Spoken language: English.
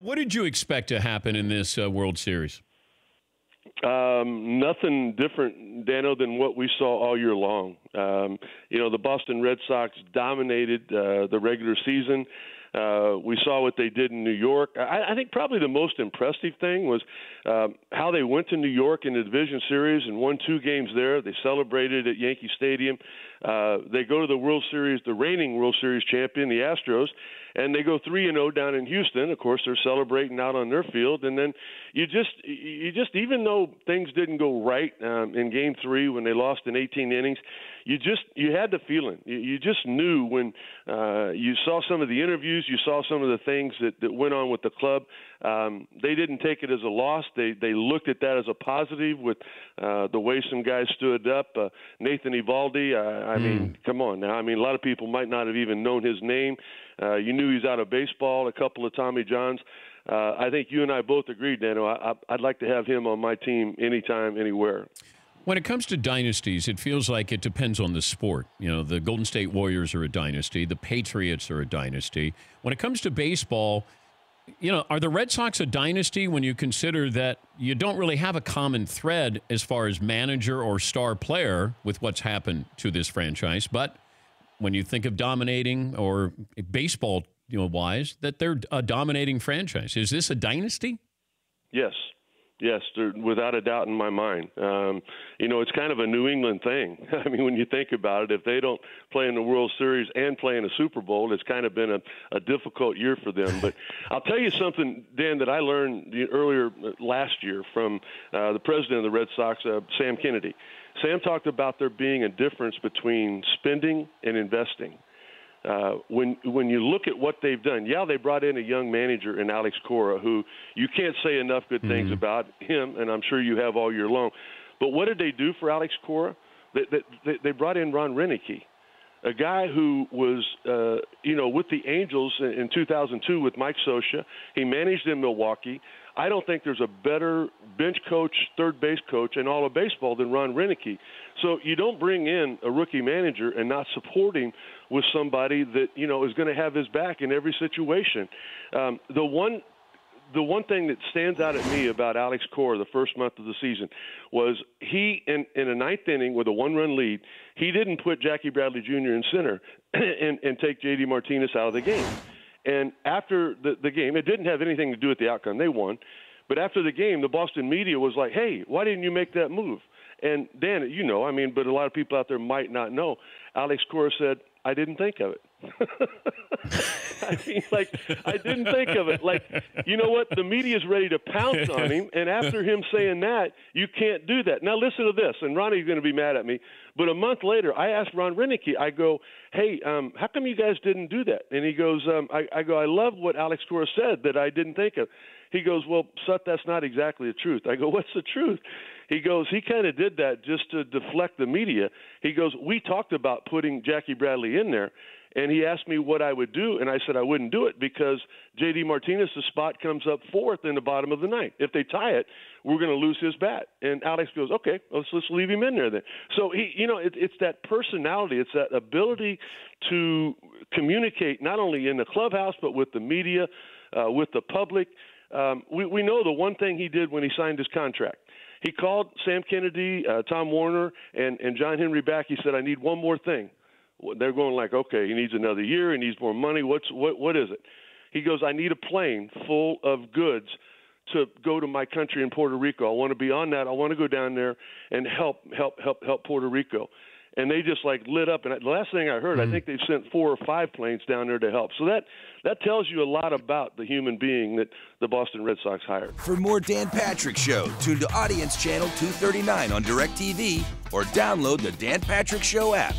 What did you expect to happen in this World Series? Nothing different, Dano, than what we saw all year long. The Boston Red Sox dominated the regular season. We saw what they did in New York. I think probably the most impressive thing was how they went to New York in the division series and won 2 games there. They celebrated at Yankee Stadium. They go to the World Series, the reigning World Series champion, the Astros, and they go 3-0 down in Houston. Of course, they're celebrating out on their field. And then you just even though things didn't go right in Game 3 when they lost in 18 innings, you had the feeling. You just knew when you saw some of the interviews, you saw some of the things that went on with the club. They didn't take it as a loss. They looked at that as a positive with the way some guys stood up. Nathan Eovaldi, I mean, come on now. I mean, a lot of people might not have even known his name. You knew he's out of baseball, a couple of Tommy Johns. I think you and I both agreed, Dano. I'd like to have him on my team anytime, anywhere. When it comes to dynasties, it feels like it depends on the sport. You know, the Golden State Warriors are a dynasty. The Patriots are a dynasty. When it comes to baseball, you know, are the Red Sox a dynasty when you consider that you don't really have a common thread as far as manager or star player with what's happened to this franchise? But when you think of dominating or baseball, wise, that they're a dominating franchise. Is this a dynasty? Yes. Yes, without a doubt in my mind. It's kind of a New England thing. I mean, when you think about it, if they don't play in the World Series and play in a Super Bowl, it's kind of been a difficult year for them. But I'll tell you something, Dan, that I learned earlier last year from the president of the Red Sox, Sam Kennedy. Sam talked about there being a difference between spending and investing. When you look at what they've done, they brought in a young manager in Alex Cora, who you can't say enough good things about him, and I'm sure you have all year long. But what did they do for Alex Cora? They brought in Ron Renicky, a guy who was, with the Angels in 2002 with Mike Scioscia. He managed in Milwaukee. I don't think there's a better bench coach, third base coach in all of baseball than Ron Renicky. So you don't bring in a rookie manager and not support him with somebody that, is going to have his back in every situation. The one thing that stands out at me about Alex Cora the first month of the season was he, in a ninth inning with a 1-run lead, he didn't put Jackie Bradley Jr. in center and take J.D. Martinez out of the game. And after the game, it didn't have anything to do with the outcome. They won. But after the game, the Boston media was like, hey, why didn't you make that move? And Dan, but a lot of people out there might not know. Alex Cora said, I didn't think of it. I didn't think of it. You know what? The media's ready to pounce on him, and after him saying that, you can't do that. Now listen to this, and Ronnie's going to be mad at me, but a month later, I asked Ron Renicky, I go, hey, how come you guys didn't do that? And he goes, I love what Alex Cora said that I didn't think of. He goes, well, Sut, that's not exactly the truth. I go, what's the truth? He goes, he kind of did that just to deflect the media. He goes, we talked about putting Jackie Bradley in there, and he asked me what I would do, and I said I wouldn't do it because J.D. Martinez's spot comes up fourth in the bottom of the ninth. If they tie it, we're going to lose his bat. And Alex goes, okay, let's leave him in there then. So, it's that personality. It's that ability to communicate not only in the clubhouse but with the media, with the public. We know the one thing he did when he signed his contract. He called Sam Kennedy, Tom Warner, and John Henry back. He said, I need one more thing. They're going like, okay, he needs another year. He needs more money. What is it? He goes, I need a plane full of goods to go to my country in Puerto Rico. I want to be on that. I want to go down there and help Puerto Rico. And they just lit up. And the last thing I heard, I think they've sent 4 or 5 planes down there to help. So that tells you a lot about the human being that the Boston Red Sox hired. For more Dan Patrick Show, tune to Audience Channel 239 on DirecTV or download the Dan Patrick Show app.